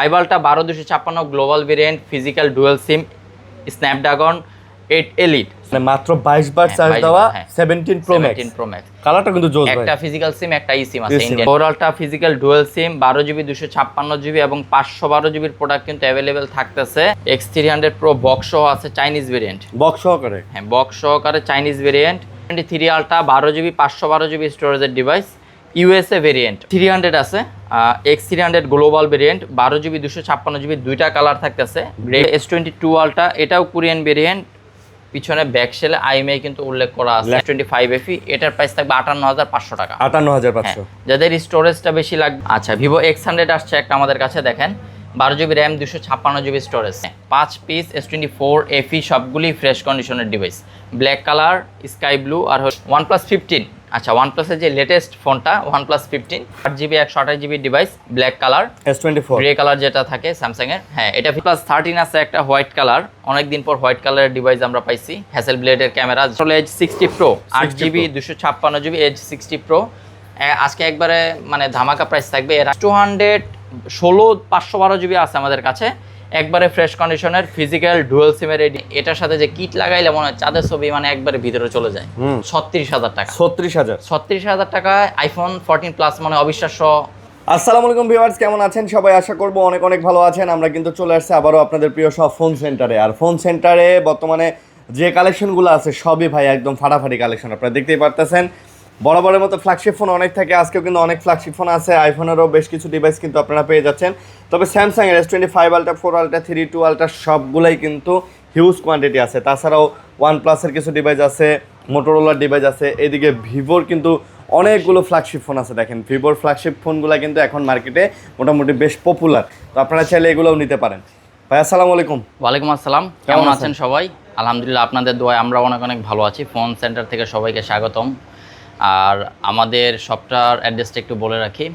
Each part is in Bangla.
ফাইবালটা 12256 global variant, physical dual sim, Snapdragon 8 elite, মানে মাত্র 22 বার চার্জ দেওয়া 17 প্রো ম্যাক্স। কালারটা কিন্তু জোস ভাই। একটা ফিজিক্যাল সিম, একটা ই সিম আছে ইন্ডিয়ান। ওভারঅলটা ফিজিক্যাল ডুয়াল সিম, 12 জিবি 256 জিবি এবং 512 জিবির প্রোডাক্ট কিন্তু অ্যাভেলেবেল থাকতেছে। X300 Pro বক্স সহ আছে, চাইনিজ ভেরিয়েন্ট। বক্স সহকারে? হ্যাঁ, বক্স সহকারে Chinese variant. 23 ultra 12 GB 512 GB স্টোরেজের ডিভাইস, ইউএসএ ভেরিয়েন্ট। 300 আছে, X300 global variant, 12 GB 256 GB, দুইটা কালার থাকতেছে। S22 আলট্রা, এটাও কোরিয়ান ভেরিয়েন্ট। পিছনে ব্যাক সেলে আইএমআই কিন্তু উল্লেখ করা আছে। 25FE, এটার প্রাইস থাকবে 58500 টাকা। 58500। যাদের স্টোরেজটা বেশি লাগবে। আচ্ছা, ভিভো X100 আসছে একটা আমাদের কাছে, দেখেন 12 GB RAM, 256 GB storage, 5 piece S24FE, সবগুলি ফ্রেশ কন্ডিশনের device. Black colour, sky blue, আর OnePlus 15। আচ্ছা, OnePlus-এর যে লেটেস্ট ফোনটা OnePlus 15, 8 GB 128 GB device, black colour, S24 grey colour যেটা থাকে স্যামসাংয়ের। হ্যাঁ, এটা OnePlus 13 আছে একটা হোয়াইট কালার, অনেকদিন পর হোয়াইট কালারের ডিভাইস আমরা পাইছি। হ্যাসেল ব্লেডের ক্যামেরা, Edge 60 Pro, 8 জিবি 256 জিবি Edge 60 Pro। আজকে একবারে মানে ধামাকা প্রাইস থাকবে। এর 512 জিবি আছে আমাদের কাছে, একবারে ফ্রেশ কন্ডিশনের ফিজিক্যাল ডুয়াল সিমের। এটার সাথে যে কিট লাগাইলে মনে হয় চাঁদের ছবি মানে একবারে ভিতরে চলে যায়। 36,000 টাকা। 36,000 টাকায় আইফোন 14 প্লাস, মানে অবিশ্বাস্য। আসসালামু আলাইকুম ভিউয়ার্স, কেমন আছেন সবাই? আশা করব অনেক অনেক ভালো আছেন। আমরা কিন্তু চলে আসছি আবারও আপনাদের প্রিয় সব ফোন সেন্টারে। আর ফোন সেন্টারে বর্তমানে যে কালেকশনগুলো আছে সবই ভাই একদম ফাটাফাটি কালেকশন, আপনারা দেখতেই পারতেছেন। বরাবরের মতো ফ্ল্যাগশিপ ফোন অনেক থাকে, আজকেও কিন্তু অনেক ফ্ল্যাগশিপ ফোন আছে। আইফোনেরও বেশ কিছু ডিভাইস কিন্তু আপনারা পেয়ে যাচ্ছেন। তবে স্যামসাংয়ের S25 আলট্রা, 4 আলট্রা, 3 2 আলট্রা সবগুলাই কিন্তু হিউজ কোয়ান্টিটি আছে। তাছাড়াও OnePlus-এর কিছু ডিভাইস আছে, মোটোরোলার ডিভাইস আছে, এদিকে ভিভোর কিন্তু অনেকগুলো ফ্ল্যাগশিপ ফোন আছে। দেখেন ভিভোর ফ্ল্যাগশিপ ফোনগুলো কিন্তু এখন মার্কেটে মোটামুটি বেশ পপুলার, তো আপনারা চাইলে এগুলোও নিতে পারেন। ভাই আসসালামু আলাইকুম। ওয়ালাইকুম আসসালাম, কেমন আছেন সবাই? আলহামদুলিল্লাহ, আপনাদের দোয়ায় আমরা অনেক অনেক ভালো আছি। ফোন সেন্টার থেকে সবাইকে স্বাগতম। আর আমাদের শপটার অ্যাড্রেসটা একটু বলে রাখি,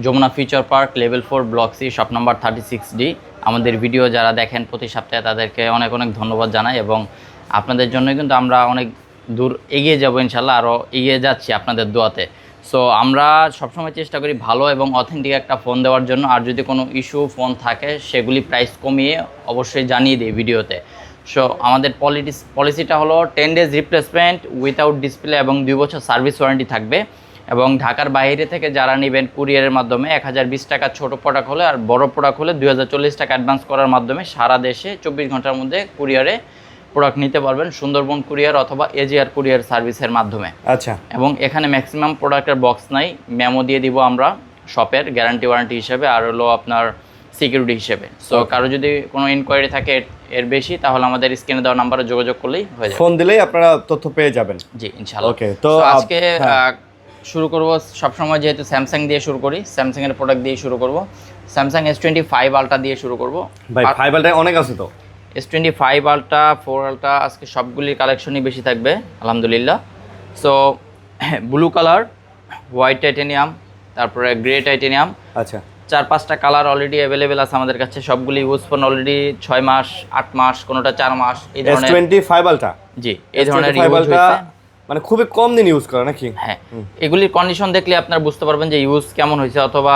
Jamuna future park, level 4, block C, shop number 36D। আমাদের ভিডিও যারা দেখেন প্রতি সপ্তাহে তাদেরকে অনেক অনেক ধন্যবাদ জানাই, এবং আপনাদের জন্য কিন্তু আমরা অনেক দূর এগিয়ে যাব ইনশাল্লাহ, আরও এগিয়ে যাচ্ছি আপনাদের দোয়াতে। সো আমরা সবসময় চেষ্টা করি ভালো এবং অথেন্টিক একটা ফোন দেওয়ার জন্য। আর যদি কোনো ইস্যু ফোন থাকে সেগুলি প্রাইস কমিয়ে অবশ্যই জানিয়ে দিই ভিডিওতে। সো আমাদের পলিসিটা হলো 10 ডেজ রিপ্লেসমেন্ট উইথাউট ডিসপ্লে এবং 2 বছর সার্ভিস ওয়ারেন্টি থাকবে। এবং ঢাকার বাইরে থেকে যারা নেবেন কুরিয়ারের মাধ্যমে 1020 টাকা ছোটো প্রোডাক্ট হলে, আর বড় প্রোডাক্ট হলে 2040 টাকা অ্যাডভান্স করার মাধ্যমে সারা দেশে 24 ঘন্টার মধ্যে কুরিয়ারে প্রোডাক্ট নিতে পারবেন, সুন্দরবন কুরিয়ার অথবা এজিআর কুরিয়ার সার্ভিসের মাধ্যমে। আচ্ছা, এবং এখানে ম্যাক্সিমাম প্রোডাক্টের বক্স নাই, মেমো দিয়ে দিব আমরা শপের গ্যারান্টি ওয়ারেন্টি হিসেবে, আর হলো আপনার সিকিউরিটি হিসেবে। সো কারো যদি কোনো ইনকোয়ারি থাকে এর বেশি, তাহলে আমাদের স্ক্রিনে দেওয়া নাম্বারে যোগাযোগ করলেই হয়ে যাবে, ফোন দিলেই আপনারা তথ্য পেয়ে যাবেন। জি ইনশাআল্লাহ। ওকে, তো আজকে শুরু করব সবসময় যেহেতু স্যামসাং দিয়ে শুরু করি, স্যামসাংয়ের প্রোডাক্ট দিয়ে শুরু করব। স্যামসাং S25 আলট্রা দিয়ে শুরু করব। ভাই 5 আলট্রা অনেক আছে তো। S25 আলট্রা, 4 আলট্রা, আজকে সবগুলির কালেকশনই বেশি থাকবে আলহামদুলিল্লাহ। So blue colour, white titanium, তারপরে গ্রে টাইটেনিয়াম। আচ্ছা, 4-5টা কালার অলরেডি অ্যাভেলেবেল আছে আমাদের কাছে। সবগুলি ইউজ ফোন অলরেডি 6 মাস, 8 মাস, কোনোটা 4 মাস, এই ধরনের। S25 আলট্রা, জি এই ধরনের ইউজ হয়েছে, মানে খুবই কম দিন ইউজ করা নাকি? হ্যাঁ, এগুলির কন্ডিশন দেখলে আপনারা বুঝতে পারবেন যে ইউজ কেমন হয়েছে। অথবা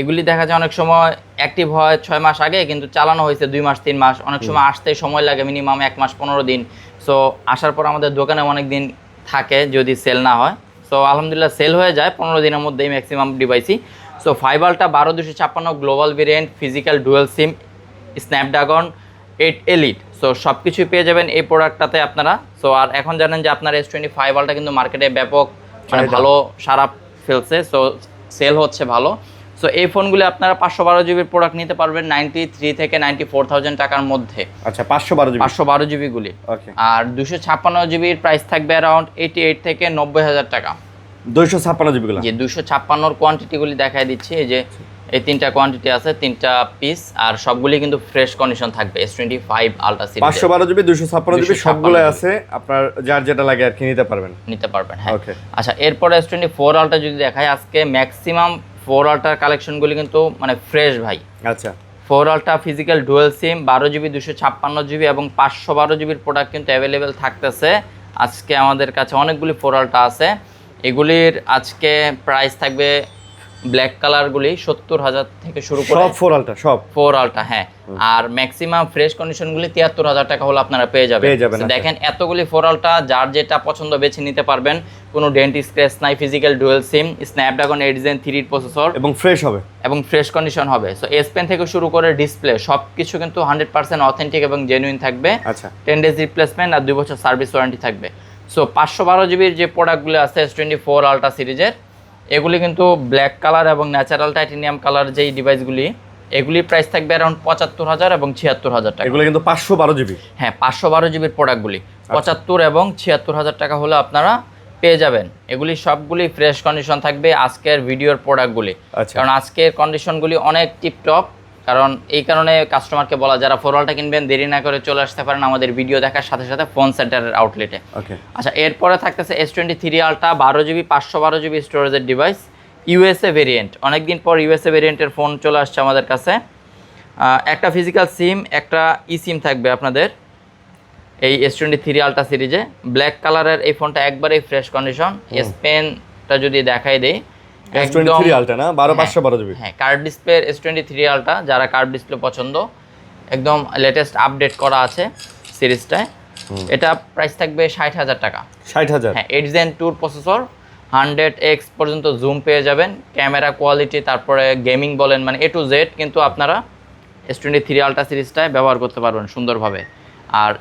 এগুলি দেখা যায় অনেক সময় অ্যাক্টিভ হয় 6 মাস আগে, কিন্তু চালানো হয়েছে 2 মাস 3 মাস, অনেক সময় আসতে সময় লাগে মিনিমাম 1 মাস 15 দিন। সো আসার পর আমাদের দোকানে অনেক দিন থাকে যদি সেল না হয়। সো আলহামদুলিল্লাহ সেল হয়ে যায় 15 দিনের মধ্যেই ম্যাক্সিমাম ডিভাইসই। So 5 ultra 12256 global variant, physical dual sim, Snapdragon 8 elite. So সব কিছুই পেয়ে যাবেন এই প্রোডাক্টটাতে আপনারা। সো আর এখন জানেন যে আপনার S25 আলট্রা কিন্তু মার্কেটে ব্যাপক মানে ভালো সারা ফেলছে, সো সেল হচ্ছে ভালো। সো এই ফোনগুলি আপনারা 512 জিবির প্রোডাক্ট নিতে পারবেন 93 থেকে 94,000 টাকার মধ্যে। আচ্ছা, 512 জিবিগুলি। ওকে। আর 256 জিবির প্রাইস থাকবে অ্যারাউন্ড 88 থেকে 90,000 টাকা। 256 জিবি গুলো, যে 256 কোয়ান্টিটিগুলি দেখাই দিচ্ছি, এই যে এই 3টা কোয়ান্টিটি আছে, 3টা পিস, আর সবগুলি কিন্তু ফ্রেশ কন্ডিশন থাকবে। S25 ultra series 512 GB 256 GB সবগুলাই আছে, আপনার যার যেটা লাগে আর কি নিতে পারবেন। হ্যাঁ। আচ্ছা, এরপরে S24 আলট্রা যদি দেখাই, আজকে ম্যাক্সিমাম 4 আলট্রার কালেকশনগুলি কিন্তু মানে ফ্রেশ ভাই। আচ্ছা, 4 আলট্রা ফিজিক্যাল ডুয়াল সিম, 12 জিবি 256 জিবি এবং 512 জিবির প্রোডাক্ট কিন্তু অ্যাভেলেবেল থাকতেছে। আজকে আমাদের কাছে অনেকগুলি 4 আলট্রা আছে, এগুলির আজকে প্রাইস থাকবে ব্ল্যাক কালারগুলি 70,000 থেকে শুরু করে সব 4 আলট্রা সব 4 আলট্রা, হ্যাঁ। আর ম্যাক্সিমাম ফ্রেশ কন্ডিশনগুলি 73,000 টাকা হলে আপনারা পেয়ে যাবেন। আচ্ছা। দেখেন এতগুলি 4 আলট্রা, যার যেটা পছন্দ বেছে নিতে পারবেন। কোনো ডেন্ট স্ক্র্যাচ নাই, ফিজিক্যাল ডুয়েল সিম, স্ন্যাপড্রাগন 8 Gen 3 প্রসেসর এবং ফ্রেশ হবে এবং ফ্রেশ কন্ডিশন হবে। সো এস পেন থেকে শুরু করে ডিসপ্লে সব কিছু কিন্তু 100% অথেন্টিক এবং জেনুইন থাকবে। আচ্ছা 10 days রিপ্লেসমেন্ট আর 2 বছর সার্ভিস ওয়ারেন্টি থাকবে। সো 512 জিবির যে প্রোডাক্টগুলো আছে S24 আলট্রা সিরিজের, এগুলি কিন্তু ব্ল্যাক কালার এবং ন্যাচারাল টাইটেনিয়াম কালার যেই ডিভাইসগুলি, এগুলির প্রাইস থাকবে অ্যারাউন্ড 75,000 এবং 76,000 টাকা। এগুলো কিন্তু 512 জিবি। হ্যাঁ, 512 জিবির প্রোডাক্টগুলি 75 এবং 76,000 টাকা হলে আপনারা পেয়ে যাবেন। এগুলি সবগুলি ফ্রেশ কন্ডিশন থাকবে আজকের ভিডিওর প্রোডাক্টগুলি। আচ্ছা। কারণ আজকের কন্ডিশনগুলি অনেক টিপটপ, কারণ এই কারণে কাস্টমারকে বলা, যারা 4 আলট্রা কিনবেন দেরি না করে চলে আসতে পারেন আমাদের ভিডিও দেখার সাথে সাথে ফোন সেন্টারের আউটলেটে। ওকে। আচ্ছা, এরপরে থাকতেছে S23 আলট্রা 12 জিবি 512 জিবি স্টোরেজের ডিভাইস, ইউএসএ ভেরিয়েন্ট। অনেকদিন পর ইউএসএ ভেরিয়েন্টের ফোন চলে আসছে আমাদের কাছে। একটা ফিজিক্যাল সিম, একটা ই সিম থাকবে আপনাদের এই S23 আলট্রা সিরিজে। ব্ল্যাক কালারের এই ফোনটা একবারেই ফ্রেশ কন্ডিশন। এস পেনটা যদি দেখাই দেই, S23 আলট্রা না 512 জিবি। হ্যাঁ, কার্ভ ডিসপ্লে S23 আলট্রা, যারা কার্ভ ডিসপ্লে পছন্দ, একদম লেটেস্ট আপডেট করা আছে সিরিজটায়। এটা প্রাইস থাকবে 60,000 টাকা। 60,000? হ্যাঁ, 8 Gen 2 প্রসেসর, 100x পর্যন্ত জুম পেয়ে যাবেন, ক্যামেরা কোয়ালিটি, তারপরে গেমিং বলেন, মানে A to Z কিন্তু আপনারা S23 আলট্রা সিরিজটায় ব্যবহার করতে পারবেন সুন্দরভাবে। আর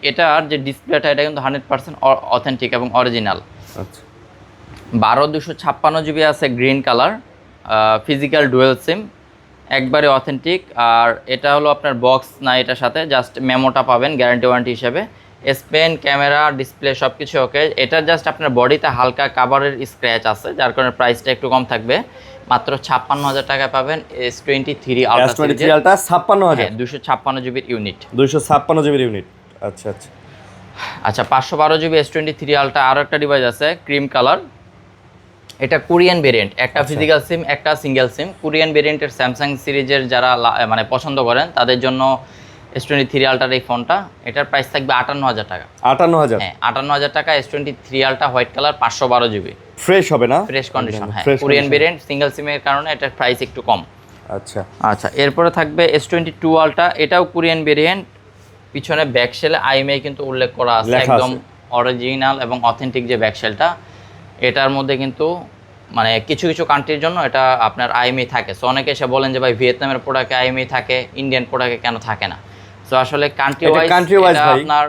এটার যে ডিসপ্লেটা, এটা কিন্তু 100% অথেন্টিক এবং অরিজিনাল। আচ্ছা। 12/256 জিবি আছে গ্রিন কালার, ফিজিক্যাল ডুয়েল সিম, একবারে অথেন্টিক। আর এটা হলো আপনার বক্স না, এটার সাথে জাস্ট মেমোটা পাবেন গ্যারান্টি ওয়ারেন্টি হিসেবে। এস পেন, ক্যামেরা, ডিসপ্লে সব কিছু ওকে। এটা জাস্ট আপনার বডিতে হালকা কাভারের স্ক্র্যাচ আছে, যার কারণে প্রাইসটা একটু কম থাকবে। মাত্র 56,000 টাকায় পাবেন S23 ultra series. S23 ultra 56,000? 256 জিবির ইউনিট। 256 জিবির ইউনিট। আচ্ছা আচ্ছা আচ্ছা, 512 জিবি S23 আলট্রা আরও একটা ডিভাইস আছে ক্রিম কালার। এটা কোরিয়ান ভেরিয়েন্ট, একটা ফিজিক্যাল সিম, একটা সিঙ্গেল সিম। কোরিয়ান ভেরিয়েন্টের স্যামসাং সিরিজের যারা মানে পছন্দ করেন তাদের জন্য S23 আলট্রার এই ফোনটা। এটার প্রাইস থাকবে 58,000 টাকা। 58,000? হ্যাঁ, 58,000 টাকা S23 ultra white colour, 512 GB, fresh হবে না? Fresh condition. হ্যাঁ, ফ্রেশ কোরিয়ান ভেরিয়েন্ট, সিঙ্গেল সিমের কারণে এটার প্রাইস একটু কম। আচ্ছা আচ্ছা, এরপরে থাকবে S22 আলট্রা, এটাও কোরিয়ান ভেরিয়েন্ট। পিছনে ব্যাকশেলে IMEI কিন্তু উল্লেখ করা আছে, একদম অরিজিনাল এবং অথেন্টিক যে ব্যাকশেলটা। এটার মধ্যে কিন্তু মানে কিছু কিছু কান্ট্রির জন্য এটা আপনার IMEI থাকে। সো অনেকে এসে বলেন যে ভাই ভিয়েতনামের প্রোডাক্টে IMEI থাকে, ইন্ডিয়ান প্রোডাক্টে কেন থাকে না? সো আসলে কান্ট্রি ওয়াইজ আপনার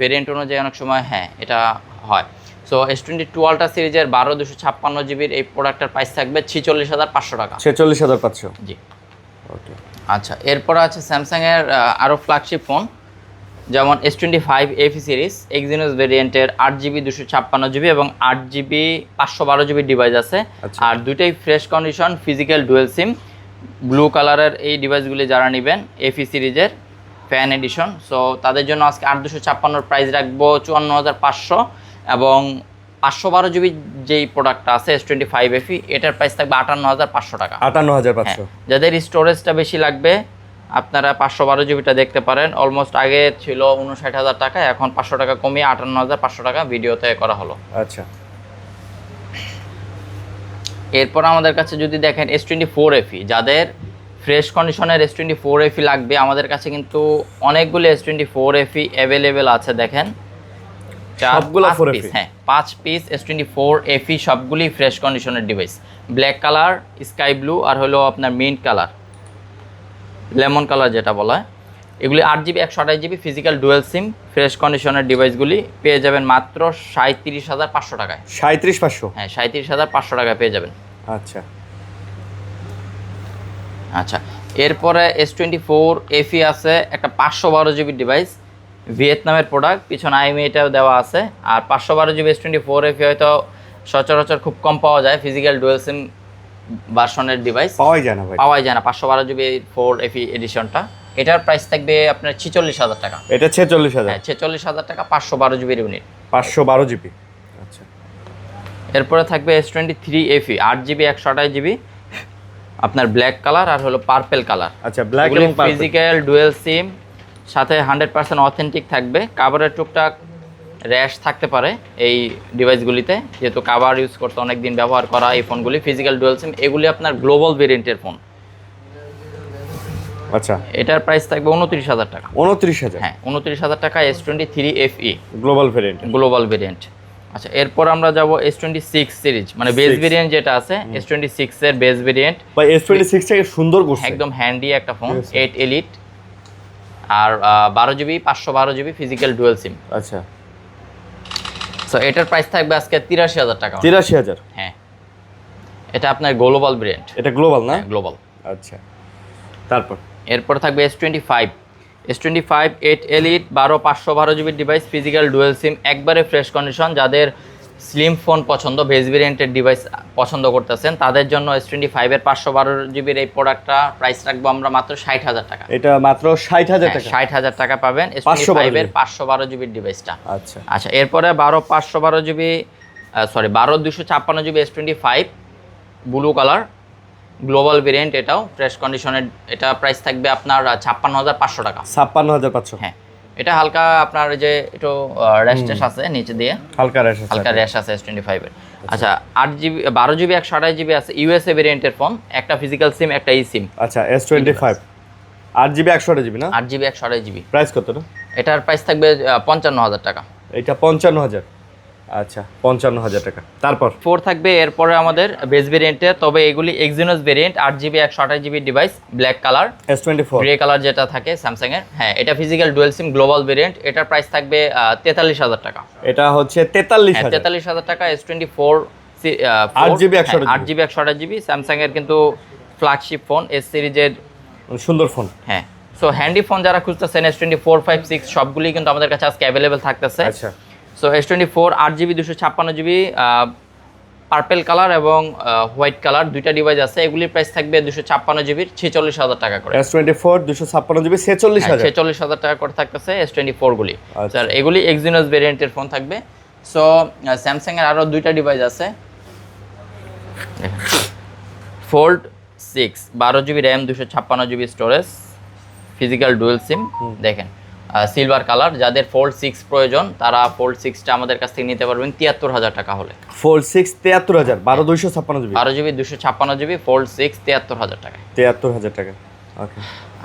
ভেরিয়েন্ট অনুযায়ী অনেক সময় হ্যাঁ এটা হয়। সো S22 আলট্রা সিরিজের 12/256 জিবির এই প্রোডাক্টের প্রাইস থাকবে 46,500 টাকা। 46,500? জি। ওকে। আচ্ছা, এরপর আছে স্যামসাংয়ের আরও ফ্ল্যাগশিপ ফোন, যেমন S25 FE সিরিজ, এক্সিনোস ভেরিয়েন্টের 8 জিবি 256 জিবি এবং 8 জিবি 512 জিবির ডিভাইস আছে। আর দুইটাই ফ্রেশ কন্ডিশন, ফিজিক্যাল ডুয়েল সিম, ব্লু কালারের এই ডিভাইসগুলি যারা নেবেন FE সিরিজের ফ্যান এডিশন, সো তাদের জন্য আজকে 8/256 প্রাইস রাখবো 54,500। এবং 512 জিবি যেই প্রোডাক্টটা আছে S25 FE, এটার প্রাইস থাকবে 58,500 টাকা। 58,500? যাদের স্টোরেজটা বেশি লাগবে আপনারা 512 জিবিটা দেখতে পারেন। অলমোস্ট আগে ছিল 59,000 টাকা, এখন 500 টাকা কমিয়ে 58,500 টাকা ভিডিওতে করা হলো। আচ্ছা। এরপর আমাদের কাছে যদি দেখেন S24 FE, যাদের ফ্রেশ কন্ডিশনের S24 FE লাগবে, আমাদের কাছে কিন্তু অনেকগুলো S24 FE অ্যাভেলেবেল আছে। দেখেন সবগুলো 4 FE? হ্যাঁ, 5 পিস S24 FE, সবগুলি ফ্রেশ কন্ডিশনের device. Black colour, sky blue, আর হলো আপনার মিন্ট কালার, লেমন কালার যেটা বলা হয়। এগুলি 8 জিবি 128 জিবি ফিজিক্যাল ডুয়েল সিম ফ্রেশ কন্ডিশনের ডিভাইসগুলি পেয়ে যাবেন মাত্র 37,500 টাকায়। 37,500? হ্যাঁ, 37,500 টাকায় পেয়ে যাবেন। আচ্ছা আচ্ছা, এরপরে S24 FE আছে, একটা 512 জিবির ডিভাইস, ভিয়েতনামের প্রোডাক্ট, পিছনে IMEIটাও দেওয়া আছে। আর 512 জিবি S24 FE হয়তো সচরাচর খুব কম পাওয়া যায়, ফিজিক্যাল ডুয়েল সিম ভার্সনের ডিভাইস পাওয়াই যায় না ভাই, পাওয়াই যায় না 512 জিবি 4 FE এডিশনটা। এটার প্রাইস থাকবে আপনার 46,000 টাকা। এটা 46,000? হ্যাঁ, 46,000 টাকা, 512 জিবির ইউনিট। 512 জিবি। আচ্ছা। এরপরে থাকবে S23 FE 8 জিবি 128 জিবি, আপনার ব্ল্যাক কালার আর হলো পার্পেল কালার। আচ্ছা, ব্ল্যাক এবং পার্পেল, ফিজিক্যাল ডুয়েল সিম, সাথে 100% অথেন্টিক থাকবে। কাভারের টুকটাক র্যাশ থাকতে পারে এই ডিভাইসগুলিতে, যেহেতু কাভার ইউজ করতে অনেক দিন ব্যবহার করা এই ফোনগুলি ফিজিক্যাল ডুয়াল সিম, এগুলি আপনার গ্লোবাল ভেরিয়েন্টের ফোন। আচ্ছা, এটার প্রাইস থাকবে 29,000 টাকা। 29,000? হ্যাঁ, 29,000 টাকা S23 FE global variant. Global variant. আচ্ছা, এরপর আমরা যাব S26 সিরিজ, মানে বেস ভেরিয়েন্ট যেটা আছে S26 এর বেস ভেরিয়েন্ট। ভাই S26 টাকে সুন্দর করছে, একদম হ্যান্ডি একটা ফোন, 8 এলিট আর 12 জিবি 512 জিবি ফিজিক্যাল ডুয়াল সিম। আচ্ছা, সো এটার প্রাইস থাকবে আজকে 83,000 টাকা। 83,000? হ্যাঁ, এটা আপনার গ্লোবাল ভেরিয়েন্ট। এটা গ্লোবাল না? গ্লোবাল। আচ্ছা, তারপর এরপর থাকবে S25 8 এলিট 512 জিবির ডিভাইস ফিজিক্যাল ডুয়াল সিম, একবারে ফ্রেশ কন্ডিশন। যাদের স্লিম ফোন পছন্দ, বেস ভেরিয়েন্টের ডিভাইস পছন্দ করতেছেন, তাদের জন্য S25 এর 512 জিবির এই প্রোডাক্টটা প্রাইস রাখবো আমরা মাত্র 60,000 টাকা। এটা মাত্র 60,000 টাকা? 60,000 টাকা পাবেন S25 এর 512 জিবির ডিভাইসটা। আচ্ছা আচ্ছা, এরপরে 512 GB 256 GB S25 blue colour global variant, এটাও ফ্রেশ কন্ডিশনের। এটা প্রাইস থাকবে আপনার 56,500 টাকা। 56,500? হ্যাঁ, এটা হালকা আপনার যে একটু র্যাশ আছে নিচে দিয়ে, হালকা র্যাশ আছে S25 এর। আচ্ছা, 8 জিবি 12 জিবি 128 জিবি আছে, ইউএসএ ভেরিয়েন্টের ফোন, একটা ফিজিক্যাল সিম একটা ই সিম। আচ্ছা, S25 8 জিবি 128 জিবি না? 8 জিবি 128 জিবি। প্রাইস কত না এটার প্রাইস থাকবে 55,000 টাকা। এটা 55,000? আচ্ছা, 55,000 টাকা। তারপর 4 থাকবে এরপরে আমাদের বেস ভেরিয়েন্টের, তবে এগুলি Exynos variant, 8 GB 128 GB device, black colour, S24 grey colour যেটা থাকে স্যামসাং এর। হ্যাঁ, এটা ফিজিক্যাল ডুয়াল সিম গ্লোবাল ভেরিয়েন্ট, এটার প্রাইস থাকবে 43,000 টাকা। এটা হচ্ছে 43,000? 43,000 টাকা। S24 8 GB 128 8 GB 128 GB Samsung এর কিন্তু ফ্ল্যাগশিপ ফোন, এস সিরিজের সুন্দর ফোন। হ্যাঁ, সো হ্যান্ডি ফোন যারা খুঁজতেছেন S24 5 6 সবগুলি কিন্তু আমাদের কাছে আজকে অ্যাভেলেবেল থাকতেছে। আচ্ছা, সো S24 8 জিবি 256 জিবি পার্পেল কালার এবং হোয়াইট কালার দুইটা ডিভাইস আছে। এগুলির প্রাইস থাকবে 256 জিবির 46,000 টাকা করে। S24 256 GB 46,000? 46,000 টাকা করে থাকতেছে S24 গুলি। আচ্ছা। স্যার এগুলি এক্সিনোস ভেরিয়েন্টের ফোন থাকবে। সো স্যামসাং এর আরো দুইটা ডিভাইস আছে, fold 6 12 GB RAM 256 GB storage physical dual sim. দেখেন সিলভার কালার, যাদের ফোল্ড 6 প্রয়োজন তারা ফোল্ড 6টা আমাদের কাছ থেকে নিতে পারবেন 73,000 টাকা হলে। Fold 6 73,000? 12 256 GB? 12 GB 256 GB fold 6 73,000 টাকা। 73,000 টাকা, ওকে।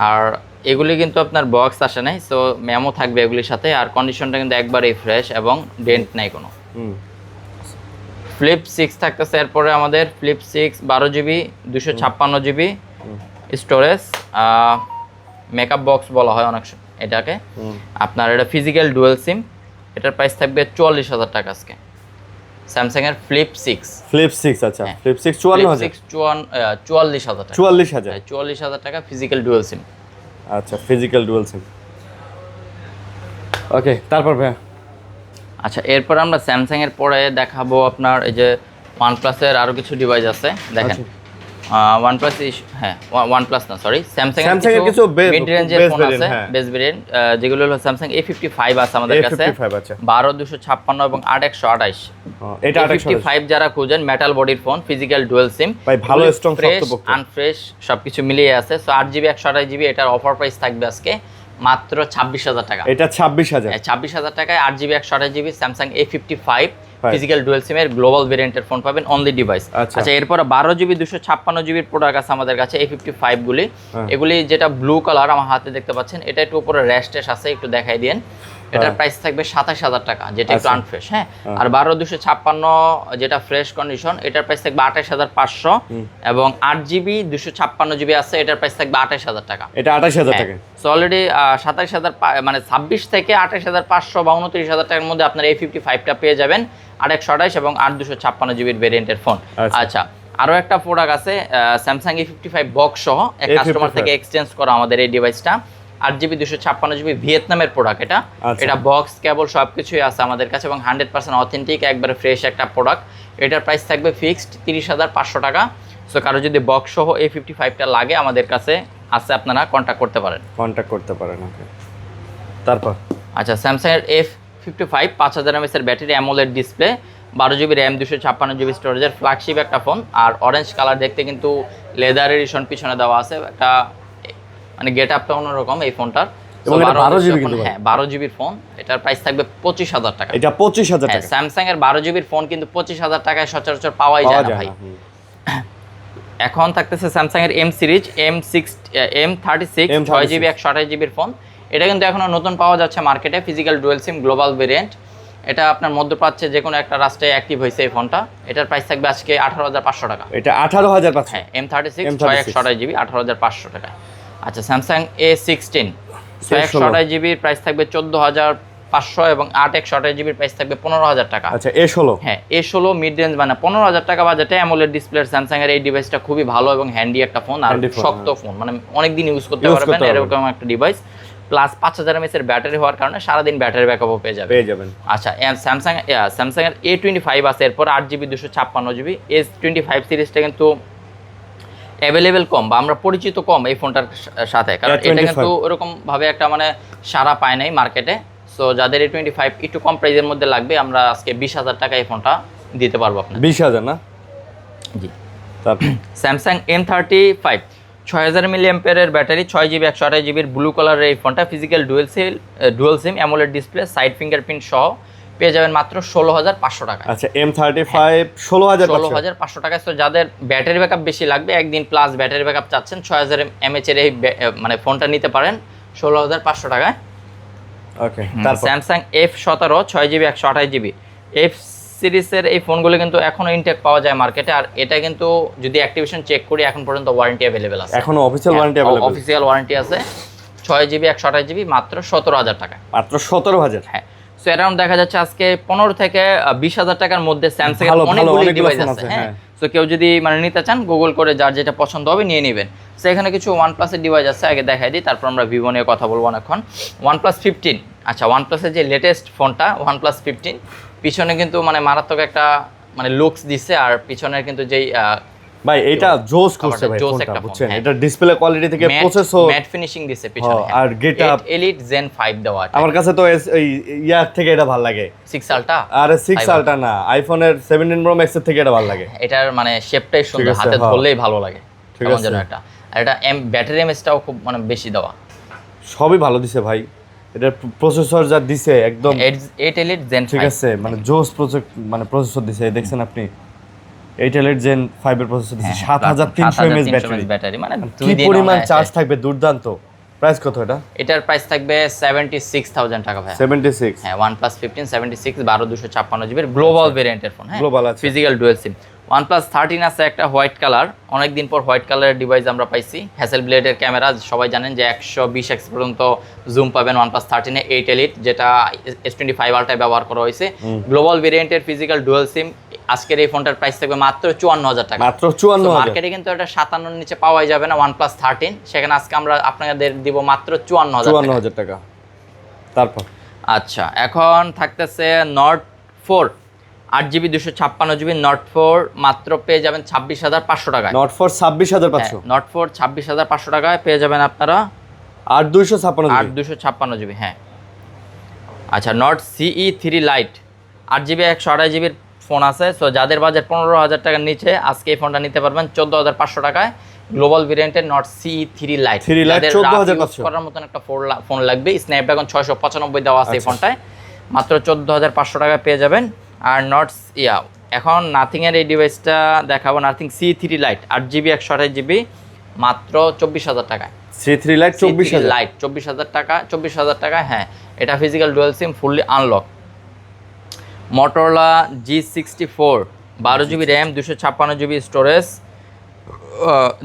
আর এগুলি কিন্তু আপনার বক্স আসে নাই, সো মেমো থাকবে এগুলির সাথে। আর কন্ডিশনটা কিন্তু একবারেই ফ্রেশ এবং ডেন্ট নাই কোনো। ফ্লিপ 6 থাকতেছে এরপরে আমাদের, flip 6 12 GB 256 GB storage, makeup box বলা হয় অনেক এটাকে। আপনার এটা ফিজিক্যাল ডুয়াল সিম, এটার প্রাইস থাকবে 44,000 টাকা আজকে। স্যামসাং এর ফ্লিপ 6। আচ্ছা, ফ্লিপ 6 54,000? 44,000 টাকা। 44,000? 44,000 টাকা ফিজিক্যাল ডুয়াল সিম। আচ্ছা, ফিজিক্যাল ডুয়াল সিম, ওকে। তারপর ভাই আচ্ছা, এরপর আমরা স্যামসাং এর পরে দেখাবো আপনার এই যে OnePlus এর আরো কিছু ডিভাইস আছে। দেখেন OnePlus, হ্যাঁ OnePlus না সরি, স্যামসাং এর কিছু মিড রেঞ্জের ফোন আছে, বেস ভেরিয়েন্ট, যেগুলো হলো স্যামসাং A55 আছে আমাদের কাছে। আচ্ছা, 12 256 এবং 8 128। এটা 55 যারা খুঁজেন মেটাল বডির ফোন, ফিজিক্যাল ডুয়াল সিম, ভাই ভালো স্ট্রং শক্তপোক্ত, আনফ্রেশ সবকিছু মিলিয়ে আছে। সো 8 জিবি 128 জিবি, এটার অফার প্রাইস থাকবে আজকে মাত্র 26,000 টাকা। এটা 26,000? 26,000 টাকায় 8 GB 128 GB Samsung A55 physical dual সিমের গ্লোবাল ভেরিয়েন্টের ফোন পাবেন, অনলি ডিভাইস। আচ্ছা, এরপর 12 জিবি 256 জিবির প্রোডাক্ট আছে আমাদের কাছে A55 গুলি। এগুলি যেটা ব্লু কালার আমার হাতে দেখতে পাচ্ছেন, এটা একটু উপরে র্যাশ ট্যাশ আছে, একটু দেখাই দেন। এটার প্রাইস থাকবে 27,000 টাকা, যেটা একটু আনফ্রেশ। হ্যাঁ, আর 12 256 যেটা ফ্রেশ কন্ডিশন, এটার প্রাইস থাকবে 28,500 এবং 8 জিবি 256 জিবি আছে, এটার প্রাইস থাকবে 28,000 টাকা। এটা 28,000 টাকা। সো অলরেডি 27,000 মানে 26 থেকে 28,500 বা 29,000 টাকার মধ্যে আপনার A55টা পেয়ে যাবেন, 8 128 এবং 8 256 জিবির ভেরিয়েন্টের ফোন। আচ্ছা, আরো একটা প্রোডাক্ট আছে স্যামসাং A55 বক্স সহ, এক কাস্টমার থেকে এক্সচেঞ্জ করা আমাদের এই ডিভাইসটা, 8 জিবি 256 জিবি ভিয়েতনামের প্রোডাক্ট। এটা বক্স কেবল সবকিছুই আছে আমাদের কাছে এবং 100% অথেন্টিক, একবারে ফ্রেশ একটা প্রোডাক্ট। এটার প্রাইস থাকবে ফিক্সড 30,500 টাকা। সো কারো যদি বক্স সহ A55টা লাগে আমাদের কাছে আছে, আপনারা কন্ট্যাক্ট করতে পারেন। ওকে। তারপর আচ্ছা, স্যামসাং এর F55 5000 mAh এর battery, AMOLED display, 12 GB RAM 256 GB স্টোরেজের ফ্ল্যাগশিপ একটা ফোন। আর অরেঞ্জ কালার, দেখতে কিন্তু লেদার এডিশন পিছনে দেওয়া আছে, একটা মানে গেট আপটা অন্যরকম এই ফোনটার। এবং এটা 12 জিবি কিন্তু হ্যাঁ 12 জিবির ফোন, এটার প্রাইস থাকবে 25,000 টাকা। এটা 25,000 টাকা। স্যামসাং এর 12 জিবির ফোন কিন্তু 25,000 টাকায় সচরাচর পাওয়াই যায় না ভাই। এখন থাকতেছে স্যামসাং এর এম সিরিজ M36 6 জিবি 128 জিবির ফোন। এটা কিন্তু এখনো নতুন পাওয়া যাচ্ছে মার্কেটে, ফিজিক্যাল ডুয়েল সিম গ্লোবাল ভেরিয়েন্ট। এটা আপনার মধ্যপ্রাচ্যে যে কোনো একটা রাষ্ট্রে অ্যাক্টিভ হয়েছে এই ফোনটা। এটার প্রাইস থাকবে আজকে 18,500 টাকা। এটা 18,500। হ্যাঁ M36 6 128 জিবি 18,500 টাকা। আচ্ছা স্যামসাং A16 6 128 জিবির প্রাইস থাকবে 14,500 এবং 8 128 জিবির প্রাইস থাকবে 15,000 টাকা। আচ্ছা A16, হ্যাঁ A16 মিড রেঞ্জ মানে 15,000 টাকা বাজেটে অ্যামোলেড ডিসপ্লের স্যামসাং এর এই ডিভাইসটা খুবই ভালো এবং হ্যান্ডি একটা ফোন, আর শক্ত ফোন, মানে অনেক দিন ইউজ করতে পারবেন এরকম একটা ডিভাইস। প্লাস 5000 mAh এর ব্যাটারি হওয়ার কারণে সারাদিন ব্যাটারি ব্যাকআপও পেয়ে যাবেন। আচ্ছা স্যামসাং এর A25 আছে, এরপর 8GB 256GB S25 সিরিজটা কিন্তু অ্যাভেলেবেল কম বা আমরা পরিচিত কম এই ফোনটার সাথে, কারণ এটা কিন্তু ওরকম ভাবে একটা মানে সারা পায় নাই মার্কেটে। সো যাদের A25 একটু কম প্রাইসের মধ্যে লাগবে, আমরা আজকে 20,000 টাকা এই ফোনটা দিতে পারবো আপনাকে। 20,000 না? জি। তারপর Samsung M35 6000 mAh battery, 6GB 128GB blue কালারের এই ফোনটা, ফিজিক্যাল ডুয়াল সিম অ্যামোলেড ডিসপ্লে, সাইড ফিঙ্গারপ্রিন্ট সহ পেয়ে যাবেন মাত্র 16,500 টাকা। আচ্ছা M35 16,500 টাকা। তো যাদের ব্যাটারি ব্যাকআপ বেশি লাগবে, একদিন প্লাস ব্যাটারি ব্যাকআপ চাচ্ছেন, 6000 mAh এর এই মানে ফোনটা নিতে পারেন 16,500 টাকায়। ওকে। তারপর Samsung F17 6GB 128GB F সিরিজের এই ফোনগুলো কিন্তু এখনো ইনটেক পাওয়া যায় মার্কেটে, আর এটা কিন্তু যদি অ্যাক্টিভেশন চেক করি এখন পর্যন্ত ওয়ারেন্টি অ্যাভেলেবেল আছে, এখনো official warranty available, official warranty আছে। 6GB 128GB মাত্র 17,000 টাকা। মাত্র 17,000। হ্যাঁ, সো অ্যারাউন্ড দেখা যাচ্ছে আজকে 15 থেকে 20,000 টাকার মধ্যে স্যামসাং এর অনেকগুলো ডিভাইস আছে। হ্যাঁ, সো কেউ যদি মানে নিতে চান গুগল করে যার যেটা পছন্দ হবে নিয়ে নেবেন। সো এখানে কিছু OnePlus এর ডিভাইস আছে, আগে দেখাই দিই, তারপর আমরা ভিভো নিয়ে কথা বলবো অনেকক্ষণ। OnePlus 15, আচ্ছা OnePlus এর যে লেটেস্ট ফোনটা OnePlus 15, পিছনে কিন্তু মানে মারাত্মক একটা মানে লুকস দিচ্ছে, আর পিছনের কিন্তু যেই ভাই এটা জোস করছে ভাই ফোনটা, বুঝছেন? এটা ডিসপ্লে কোয়ালিটি থেকে প্রসেসর ম্যাট ফিনিশিং দিছে পিছনে, আর গেটআপ এলিট জেন 5 দেওয়া আছে। আমার কাছে তো এই ইয়ার থেকে এটা ভালো লাগে, 6 আলটা। আরে 6 আলটা না, আইফোনের 17 প্রো ম্যাক্স এর থেকে এটা ভালো লাগে। এটার মানে শেপটাই সুন্দর, হাতে ধরলেই ভালো লাগে, কেমন যেন একটা। আর এটা ব্যাটারি এমএসটাও খুব মানে বেশি দেওয়া, সবই ভালো দিছে ভাই। এটা প্রসেসর যা দিছে একদম 8 এলিট জেন 5, ঠিক আছে, মানে জোস প্রসেসর দিছে, দেখছেন আপনি 8 এলিট জেন 5 এর প্রসেসর দিছে, 7300 mAh ব্যাটারি, মানে কি পরিমাণ চার্জ থাকবে, দুর্দান্ত। প্রাইস কত এটা? এটার প্রাইস থাকবে 76,000 টাকা ভাই। 76, হ্যাঁ OnePlus 15 76 12256GB গ্লোবাল ভেরিয়েন্টের ফোন। হ্যাঁ, গ্লোবাল আছে, ফিজিক্যাল ডুয়াল সিম। OnePlus 13 আছে একটা হোয়াইট কালার, অনেকদিন পর হোয়াইট কালারের ডিভাইস আমরা পাইছি। হ্যাসেল ব্লেডের ক্যামেরা, সবাই জানেন যে 120x পর্যন্ত জুম পাবেন OnePlus 13 এ, 8 এলিট যেটা S25 আলটায় ব্যবহার করা হয়েছে। গ্লোবাল ভেরিয়েন্টের ফিজিক্যাল ডুয়াল সিম। আজকের এই ফোনটার প্রাইস থাকবে মাত্র 54,000 টাকা। মাত্র 54,000। মার্কেটে কিন্তু এটা 57 এর নিচে পাওয়াই যাবে না OnePlus 13, সেখানে আজকে আমরা আপনাদের দিব মাত্র 54,000 টাকা। তারপর আচ্ছা এখন থাকতেছে Nord 4 8GB 256GB Nord 4 মাত্র পেয়ে যাবেন 26,500 টাকায়। Nord 4 26,500, Nord 4 26,500 টাকায় পেয়ে যাবেন আপনারা 8256GB। হ্যাঁ। আচ্ছা Nord CE 3 Lite 8GB 128GB phone আছে। সো যাদের বাজেট 15,000 টাকার নিচে আজকে এই ফোনটা নিতে পারবেন 14,500 টাকায়। গ্লোবাল ভেরিয়েন্টের Nord CE 3 Lite 14,500 করার মতন একটা ফোন লাগবে, স্ন্যাপড্রাগন 695 দেওয়া আছে এই ফোনটায়, মাত্র 14,500 টাকায় পেয়ে যাবেন। আর এখন নাথিং এর এই ডিভাইসটা দেখাবো, nothing C3 Lite 8GB 128GB মাত্র 24,000 টাকায়। C3 Lite 24,000 টাকা, 24,000 টাকা। হ্যাঁ, এটা physical dual sim fully unlock. Motorola G64 12GB RAM 256GB storage,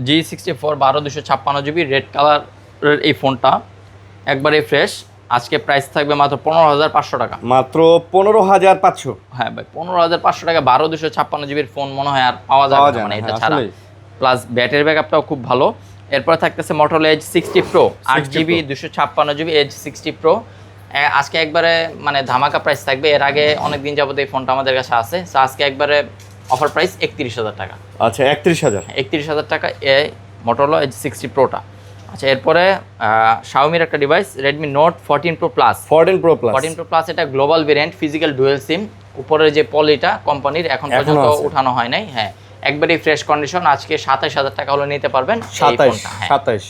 G64 256GB red কালারের এই ফোনটা একবারে ফ্রেশ। আজকে প্রাইস থাকবে মাত্র 15,500 টাকা। মাত্র 15,500। হ্যাঁ ভাই 15,500 টাকা 256GB ফোন মনে হয় আর পাওয়া যাবে না, মানে এটা ছাড়া। প্লাস ব্যাটারি ব্যাকআপটাও খুব ভালো। এরপর থাকতেছে Motorola Edge 60 Pro 8GB 256GB Edge 60 Pro। আজকে একবারে মানে ধামাকা প্রাইস থাকবে, এর আগে অনেক দিন যাবত এই ফোনটা আমাদের কাছে আছে। সো আজকে একবারে অফার প্রাইস 31,000 টাকা। আচ্ছা 31,000, 31,000 টাকা এই Motorola Edge 60 Proটা। আচ্ছা এরপরে Xiaomi-র একটা device Redmi Note 14 Pro Plus 14 Pro Plus এটা গ্লোবাল ভেরিয়েন্ট, ফিজিক্যাল ডুয়াল সিম। উপরের যে পলিটা কোম্পানির এখন পর্যন্ত উঠানো হয় নাই। হ্যাঁ, একবারই ফ্রেশ কন্ডিশন। আজকে 27,000 টাকা হলে নিতে পারবেন এই ফোনটা। 27।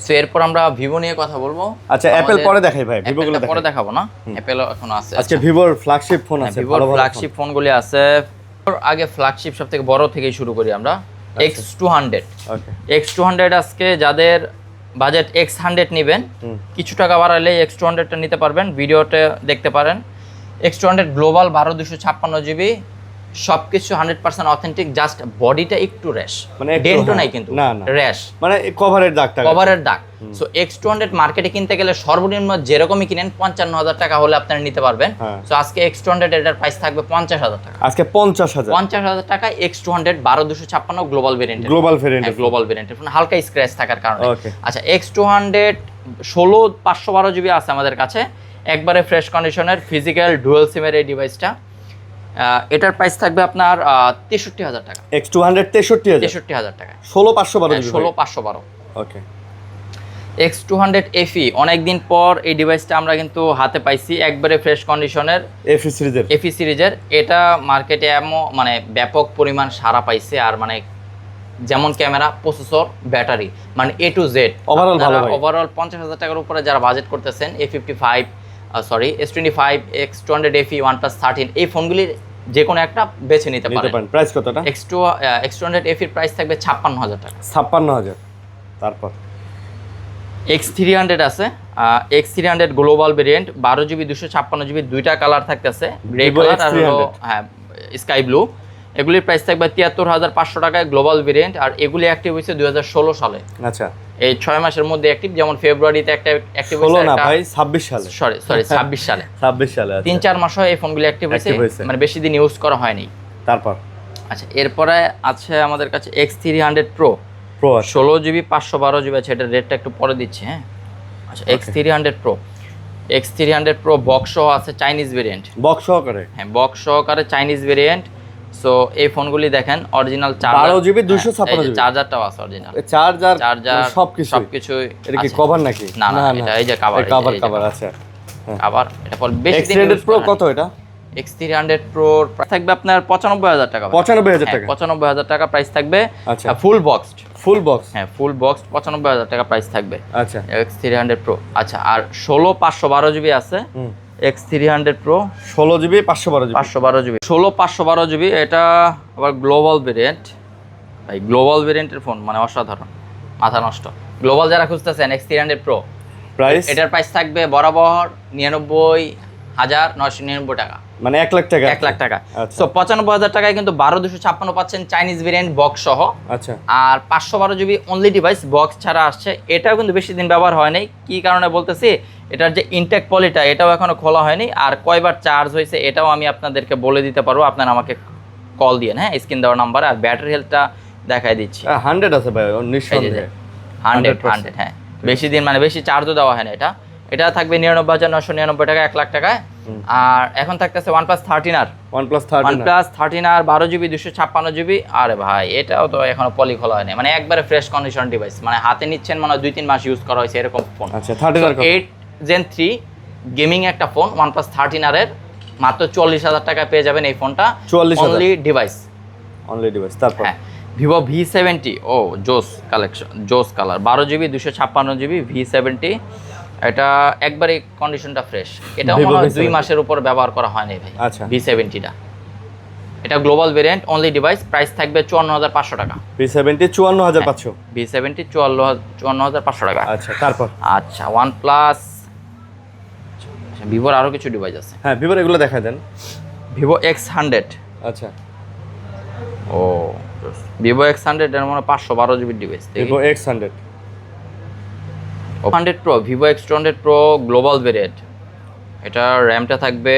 সো এরপর আমরা ভিভো নিয়ে কথা বলবো। আচ্ছা অ্যাপেল পরে দেখাই ভাই, ভিভো গুলো পরে দেখাবো না, অ্যাপেল এখনো আছে। আজকে ভিভোর ফ্ল্যাগশিপ ফোন আছে, ভিভোর ফ্ল্যাগশিপ ফোনগুলি আছে। আগে ফ্ল্যাগশিপ সবথেকে বড় থেকেই শুরু করি আমরা। X200। ওকে, X200 আজকে যাদের বাজেট X100 নেবেন, কিছু টাকা বাড়ালে X200টা নিতে পারবেন, ভিডিওতে দেখতে পারেন। X200 গ্লোবাল 12256 GB, সব কিছু 100% অথেন্টিক, জাস্ট বডিটা একটু র্যাশ, মানে ডেন্টও নাই কিন্তু, না না র্যাশ মানে কভারের দাগটা, কভারের দাগ। সো X200 মার্কেটে কিনতে গেলে সর্বনিম্ন যেরকমই কিনেন 55,000 টাকা হলে আপনারা নিতে পারবেন। সো আজকে X200 এটার প্রাইস থাকবে 50,000 টাকা। আজকে 50,000 50,000 টাকা X200 12256 global variant, global variant, global variant, হালকা স্ক্র্যাচ থাকার কারণে। Okay. আচ্ছা X200 16512 GB আছে আমাদের কাছে, একবারে ফ্রেশ কন্ডিশনের ফিজিক্যাল ডুয়াল সিমের এই ডিভাইসটা। এটার প্রাইস থাকবে আপনার 63,000 টাকা। X200 63,000 টাকা, 16512 16512। ওকে। X200 FE অনেকদিন পর এই ডিভাইসটা আমরা কিন্তু হাতে পাইছি, একবারে ফ্রেশ কন্ডিশনের FE সিরিজের। এটা মার্কেটে এমন মানে ব্যাপক পরিমাণ সাড়া পাইছে, আর মানে যেমন ক্যামেরা, প্রসেসর, ব্যাটারি, মানে A to Z ওভারঅল ভালো ভাই। ওভারঅল 50,000 টাকার উপরে যারা বাজেট করতেছেন, S25 X200 FE OnePlus 13 এই ফোনগুলির যে কোনো একটা বেছে নিতে পারেন। প্রাইস কতটা? X200 FE এর প্রাইস থাকবে 56,000 টাকা। 56,000। তারপর X300 আছে, X300 global variant 12GB 256GB, দুইটা কালার থাকতেছে, গ্রে কালার আর হলো স্কাই ব্লু। এগুলির প্রাইস থাকবে 73,500 টাকায় গ্লোবাল ভেরিয়েন্ট, আর এগুলি অ্যাক্টিভ হয়েছে 2016 সালে। আচ্ছা, এই 6 মাসের মধ্যে অ্যাক্টিভ, যেমন ফেব্রুয়ারিতে একটা অ্যাক্টিভ হয়েছে, না ভাই 26 সালে, সরি 26 সালে, 26 সালে 3-4 মাস হয় এই ফোনগুলি অ্যাক্টিভ হয়েছে, মানে বেশি দিন ইউজ করা হয়নি। তারপর আচ্ছা এরপরে আছে আমাদের কাছে X300 Pro 16GB 512GB আছে, এটার রেটটা একটু পরে দিচ্ছি। হ্যাঁ আচ্ছা, X300 Pro বক্স সহ আছে, চাইনিজ ভেরিয়েন্ট, বক্স সহকারে, হ্যাঁ বক্স সহকারে চাইনিজ ভেরিয়েন্ট। সো এই ফোনগুলি দেখেন অরিজিনাল 12GB 256GB, চার্জারটাও আছে অরিজিনাল, চার্জার সবকিছু। এটা কি কভার নাকি? না না, এটা এই যে কভার আছে। আবার এটা পর বেশি দিন X300 Pro কত এটা? X300 Pro থাকবে আপনার 95,000 টাকা। 95,000 টাকা, 95,000 টাকা প্রাইস থাকবে। আচ্ছা ফুল বক্সড, হ্যাঁ ফুল বক্স 95,000 টাকা প্রাইস থাকবে। আচ্ছা X300 Pro। আচ্ছা আর 16512GB আছে X300 Pro, 16GB 512GB, 16512GB। এটা আবার গ্লোবাল ভেরিয়েন্ট, ভাই গ্লোবাল ভেরিয়েন্টের ফোন মানে অসাধারণ, মাথা নষ্ট। গ্লোবাল যারা খুঁজতেছেন X300 Pro, প্রাইস এটার প্রাইস থাকবে বরাবর 99,999 টাকা, মানে 1 লাখ টাকা, 1 লাখ টাকা। সো 95,000 টাকায় কিন্তু 12256 পাচ্ছেন চাইনিজ ভেরিয়েন্ট বক্স সহ। আচ্ছা, আর 512GB অনলি ডিভাইস, বক্স ছাড়া আসছে। এটাও কিন্তু বেশি দিন ব্যবহার হয় নাই, কি কারণে বলতেছি, এটার যে ইনটেক পলিটা এটাও এখনো খোলা হয়নি, আর কয়বার চার্জ হয়েছে এটাও আমি আপনাদেরকে বলে দিতে পারবো, আপনারা আমাকে কল দিয়েন, হ্যাঁ স্ক্রিন দেওয়ার নাম্বারে। আর ব্যাটারি হেলথটা দেখাই দিচ্ছি, 100 আছে ভাই নিঃসন্দেহে, 100 হ্যাঁ, বেশি দিন মানে বেশি চার্জও দেওয়া হয় না। এটা থাকবে 99,999 টাকা, 1 লাখ টাকায়। আর এখন থাকতেছে OnePlus 13R, OnePlus 13R 12GB 256GB। আরে ভাই এটাও তো এখনো পলি খোলা হয়নি, মানে একবারে ফ্রেশ কন্ডিশন ডিভাইস, মানে হাতে নিচ্ছেন মানে 2-3 মাস ইউজ করা হয়েছে এরকম ফোন। আচ্ছা 13R 8 Gen 3 গেমিং একটা ফোন, OnePlus 13R এর মাত্র 40,000 টাকায় পেয়ে যাবেন এই ফোনটা, অনলি ডিভাইস। তারপর হ্যাঁ Vivo V70, ও জোস কালেকশন, জোস কালার, 12GB 256GB V70। এটা একবারে কন্ডিশনটা ফ্রেশ, এটা মনে হয় 2 মাসের উপর ব্যবহার করা হয়নি ভাই। আচ্ছা V70টা, এটা global variant, only device, price থাকবে 54,500 টাকা। V70 54,500, V70 54,500 টাকা। আচ্ছা তারপর আচ্ছা OnePlus, ভিভোর আরো কিছু ডিভাইস আছে, হ্যাঁ ভিভোর এগুলো দেখা দেন। Vivo X100, আচ্ছা ও Vivo X100 এর মানে 512GB device, Vivo X100 Pro, Vivo X200 Pro global variant. এটা র্যামটা থাকবে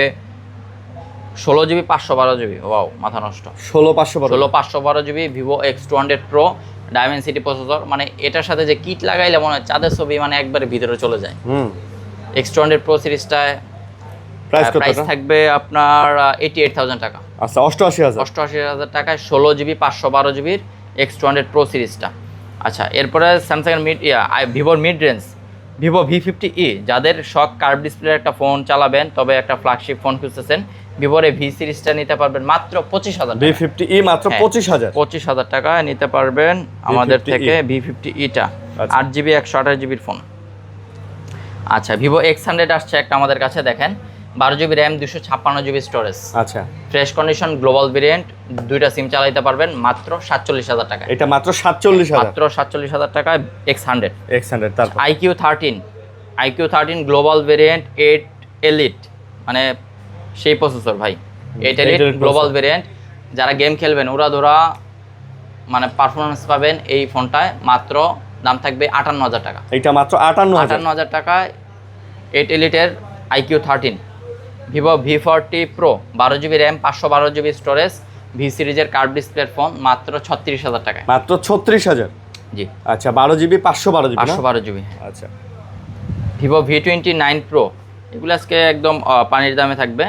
16GB 512GB, ওয়াও মাথা নষ্ট, 16,512GB Vivo X200 Pro Dimensity processor, মানে এটার সাথে যে কিট লাগাইলে মনে হয় চাঁদের ছবি মানে একবারে ভিতরে চলে যায়। X200 Pro সিরিজটায় প্রাইস থাকবে আপনার 88,000 টাকা। আচ্ছা 88,000 টাকায় 16GB 512GB X200 Pro সিরিজটা। আচ্ছা এরপরে স্যামসাং এর ভিভোর মিড রেঞ্জ, Vivo V50e, যাদের শখ কার্ভ ডিসপ্লের একটা ফোন চালাবেন তবে একটা ফ্ল্যাগশিপ ফোন খুঁজতেছেন, ভিভোর এই ভি সিরিজটা নিতে পারবেন মাত্র 25,000 V50e মাত্র 25,000 টাকায় নিতে পারবেন আমাদের থেকে V50e টা। আচ্ছা। 8GB 128GBর phone. আচ্ছা, ভিভো X100 আসছে একটা আমাদের কাছে, দেখেন 12GB র্যাম 256GB স্টোরেজ, আচ্ছা, ফ্রেশ কন্ডিশন গ্লোবাল ভেরিয়েন্ট, দুইটা সিম চালাইতে পারবেন মাত্র 47,000 টাকা। এটা মাত্র 47,000, মাত্র 47,000 টাকায় X100। X100। তারপর IQ13 গ্লোবাল ভেরিয়েন্ট 8 এলিট, মানে সেই প্রসেসর ভাই, 8 এলিট গ্লোবাল ভেরিয়েন্ট। যারা গেম খেলবেন ওরা ধরা মানে পারফরমেন্স পাবেন এই ফোনটায়, মাত্র দাম থাকবে 58,000 টাকা। এটা মাত্র 58,000। 58,000 টাকায় 8 এলিটের IQ13। Vivo V40 pro 12GB RAM 512GB storage, V সিরিজের কার্ভ ডিসপ্লের ফোন, মাত্র 36,000 টাকায়। মাত্র 36,000। জি, আচ্ছা, 12GB 512GB। 512GB। আচ্ছা, ভিভো V29 প্রো, এগুলো আজকে একদম পানির দামে থাকবে,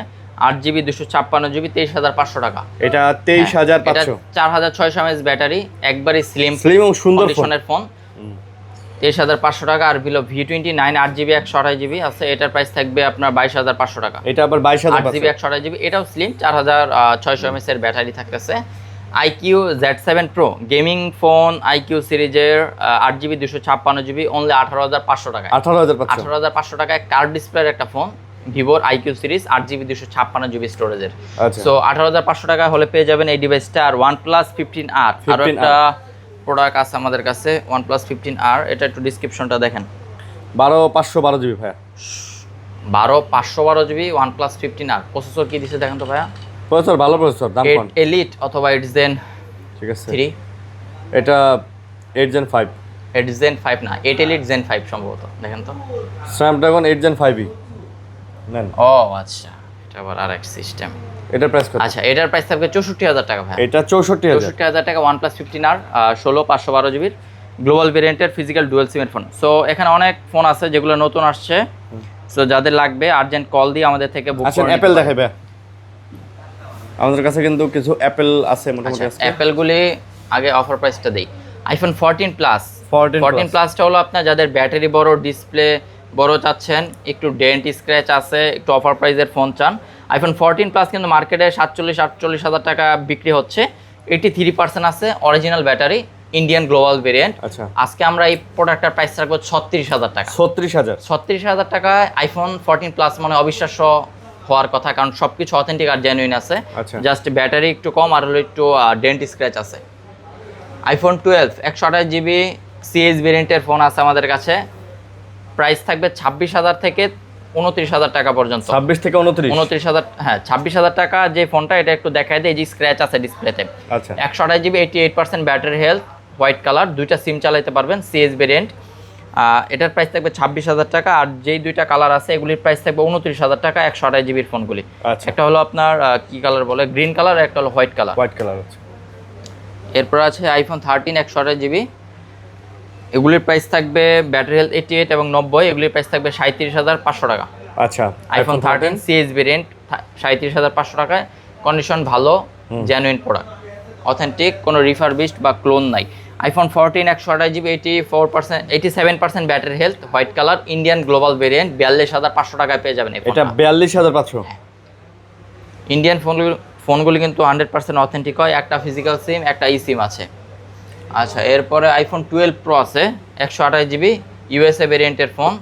8GB 256GB 23,500 টাকা। এটা 23,500। 4600 mAh ব্যাটারি, একবারই স্লিম এবং সুন্দর কন্ডিশনের ফোন, 23,500 টাকা। আর ভিভো V29 8GB 128GB আছে, এটার প্রাইস থাকবে আপনার 22,500 টাকা। এটা আবার 22,500। 8GB 128GB, এটাও স্লিম, 4600 mAh এর ব্যাটারি থাকতেছে। IQ Z7 Pro gaming phone, IQ সিরিজের 8GB 256GB, অনলি 18,500 টাকায়। 18,500 টাকায় কার্ভ ডিসপ্লের একটা ফোন, ভিভোর IQ সিরিজ 8GB 256GB স্টোরেজের। আচ্ছা, সো 18,500 টাকা হলে পেয়ে যাবেন এই ডিভাইসটা। আর OnePlus 15R আরও একটা প্রোডাক্ট আছে আমাদের কাছে, OnePlus 15R, এটা একটু ডিসক্রিপশনটা দেখেন। 12,512GB ভাইয়া। 12,512GB OnePlus 15R। প্রসেসর কি দিছে দেখেন তো ভাইয়া? প্রসেসর ভালো প্রসেসর, দাম কম। 8 এলিট অথবা 8 Zen ঠিক আছে। 3, এটা 8 Gen 5। 8 Zen 5 না, 8 এলিট Zen 5 সম্ভবত, দেখেন তো। স্ন্যাপড্রাগন 8 Gen 5ই নেন। ও আচ্ছা, এটা আবার আরেক সিস্টেম। এটার প্রাইস কত? আচ্ছা, এটার প্রাইস থাকবে 64,000 টাকা ভাই। এটা 64,000। 64,000 টাকা OnePlus 15R 16,512GBর গ্লোবাল ভেরিয়েন্টের ফিজিক্যাল ডুয়াল সিমের ফোন। সো এখানে অনেক ফোন আছে যেগুলো নতুন আসছে, সো যাদের লাগবে আর্জেন্ট কল দিয়ে আমাদের থেকে বুক আচ্ছা, করে অ্যাপেল দেখাবে। আমাদের কাছে কিন্তু কিছু অ্যাপেল আছে মোটামুটি। আচ্ছা, অ্যাপেলগুলি আগে অফার প্রাইসটা দেই। iPhone 14 প্লাস, 14 প্লাসটা হলো আপনার যাদের ব্যাটারি বড়, ডিসপ্লে বড় চাচ্ছেন, একটু ডেন্ট স্ক্র্যাচ আছে, একটু অফার প্রাইসের ফোন চান, iPhone 14 প্লাস কিন্তু মার্কেটে 47-48,000 টাকা বিক্রি হচ্ছে। 83% আছে original battery, Indian global variant. আচ্ছা, আজকে আমরা এই প্রোডাক্টটার প্রাইস রাখবো 36,000 টাকা। 36,000। 36,000 টাকায় iPhone 14 প্লাস, মানে অবিশ্বাস্য হওয়ার কথা, কারণ সব কিছু অথেন্টিক আর জেনুইন আছে, আচ্ছা, জাস্ট ব্যাটারি একটু কম আর হলো একটু ডেন্ট স্ক্র্যাচ আছে। iPhone 12 128GB সিএস ভেরিয়েন্টের ফোন আছে আমাদের কাছে, প্রাইস থাকবে 26,000 থেকে 29,000 টাকা পর্যন্ত। 26 থেকে 29,000, হ্যাঁ 26,000 টাকা। যে ফোনটা এটা একটু দেখাই দেয়, যে স্ক্র্যাচ আছে ডিসপ্লেতে। আচ্ছা, 128GB 88% battery health, white colour, দুইটা সিম চালাইতে পারবেন, সিএস ভেরিয়েন্ট। এটার প্রাইস থাকবে 26,000 টাকা। আর যেই দুইটা কালার আছে এগুলির প্রাইস থাকবে 29,000 টাকা 128GBর ফোনগুলি। আচ্ছা, একটা হলো আপনার কি কালার বলে, গ্রিন কালার, একটা হলো হোয়াইট কালার। হোয়াইট কালার আছে। এরপর আছে iPhone 13 128GB, এগুলির প্রাইস থাকবে ব্যাটারি হেলথ 88 এবং 90, এগুলির প্রাইস থাকবে 37,500 টাকা। আচ্ছা, iPhone 13 সিএস ভেরিয়েন্ট 37,500 টাকায়, কন্ডিশন ভালো, জেনুইন প্রোডাক্ট, অথেন্টিক, কোনো রিফারবিশড বা ক্লোন নাই। iPhone 14 128GB 87% battery health, white colour, Indian global variant, 42,500 টাকায় পেয়ে যাবেন এই এটা ফোনটা। 42,500। ইন্ডিয়ান ফোনগুলি কিন্তু 100% অথেন্টিক হয়, একটা ফিজিক্যাল সিম, একটা ই সিম আছে। আচ্ছা, এরপরে iPhone 12 Pro আছে 128GB ইউএসএ ভেরিয়েন্টের ফোন,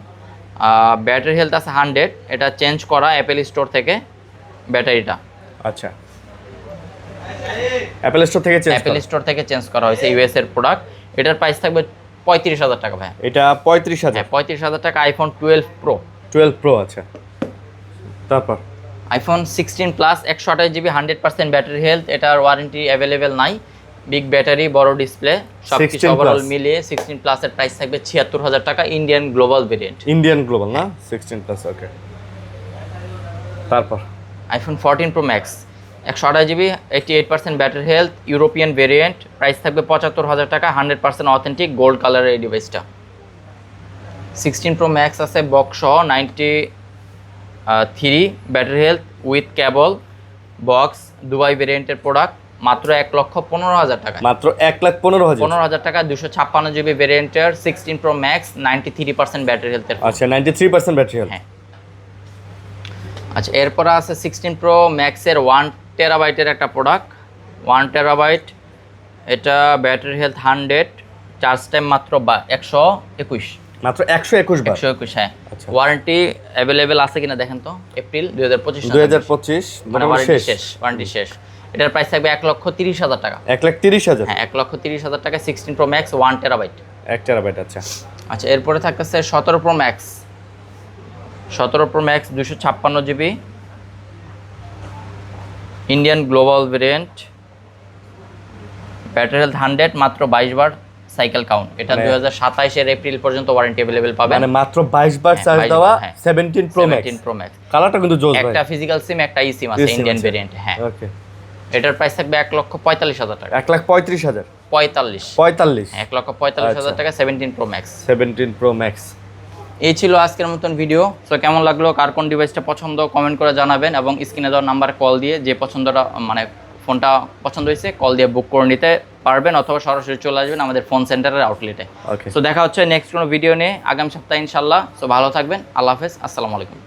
ব্যাটারি হেলথ আছে 100, এটা চেঞ্জ করা অ্যাপেল স্টোর থেকে ব্যাটারিটা। আচ্ছা, অ্যাপেল স্টোর থেকে চেঞ্জ করা হয়েছে, ইউএস এর প্রোডাক্ট। এটার প্রাইস থাকবে 35,000 টাকা ভাই। এটা 35,000। 35,000 টাকা iPhone 12 Pro। 12 Pro আছে। তারপর iPhone 16 plus 128GB 100% battery health, এটার ওয়ারেন্টি অ্যাভেলেবেল নাই, বিগ ব্যাটারি, বড় ডিসপ্লে, সবকিছু ওভারঅল মিলিয়ে 16 প্লাসের প্রাইস থাকবে 76,000 টাকা, Indian global variant. Indian global না, 16 প্লাস। ওকে, তারপর iPhone 14 Pro Max 128GB 88% battery health, European variant, price থাকবে 75,000 টাকা, 100% অথেন্টিক, গোল্ড কালারের এই ডিভাইসটা। 16 Pro Max আছে বক্স সহ 93 battery health with cable box, Dubai ভেরিয়েন্টের প্রোডাক্ট, মাত্র 1,15,000 টাকা। মাত্র 1,15,000। 15,000 টাকা 256GB ভেরিয়েন্টের 16 Pro Max 93% ব্যাটারি হেলথের। আচ্ছা, 93% ব্যাটারি হেলথ। হ্যাঁ। আচ্ছা, এরপরে আছে 16 Pro Max এর 1TB একটা প্রোডাক্ট, 1TB, এটা ব্যাটারি হেলথ 100, চার্জ টাইম মাত্র 121 মাত্র 121 বার। 121, হ্যাঁ। আচ্ছা। ওয়ারেন্টি অ্যাভেলেবেল আছে কিনা দেখেন তো, এপ্রিল 2025 2025 মানে মোটামুটি ওয়ারেন্টি শেষ। শেষ, ওয়ারেন্টি শেষ। এটার প্রাইস থাকবে 1,30,000 টাকা। 1,30,000। হ্যাঁ, 1,30,000 টাকা, 16 প্রো ম্যাক্স 1 টেরাবাইট। 1 টেরাবাইট, আচ্ছা। আচ্ছা, এরপরে থাকতেছে 17 pro max. 17 pro max 256 GB, Indian global variant, battery health 100, মাত্র 22 বার সাইকেল কাউন্ট। এটা 2027 এপ্রিল পর্যন্ত ওয়ারেন্টি अवेलेबल পাবেন। মানে মাত্র 22 বার চার্জ দেওয়া 17 প্রো ম্যাক্স। 17 pro max. কালারটা কিন্তু জোস ভাই। একটা ফিজিক্যাল সিম, একটা ই সিম আছে, ইন্ডিয়ান ভেরিয়েন্ট, হ্যাঁ। ওকে। এটার প্রাইস থাকবে 1,45,000 টাকা। 1,35,000। 45, 45। 1,45,000 টাকা, 17 প্রো ম্যাক্স। 17 pro max. এই ছিল আজকের মতন ভিডিও। সো কেমন লাগলো, কার কোন ডিভাইসটা পছন্দ, কমেন্ট করে জানাবেন, এবং স্ক্রিনে দেওয়ার নাম্বারে কল দিয়ে যে পছন্দটা মানে ফোনটা পছন্দ হয়েছে কল দিয়ে বুক করে নিতে পারবেন, অথবা সরাসরি চলে আসবেন আমাদের ফোন সেন্টারের আউটলেটে। ওকে। সো দেখা হচ্ছে নেক্সট কোনো ভিডিও নিয়ে আগামী সপ্তাহে ইনশাল্লাহ। সো ভালো থাকবেন, আল্লাহ হাফেজ, আসসালামু আলাইকুম।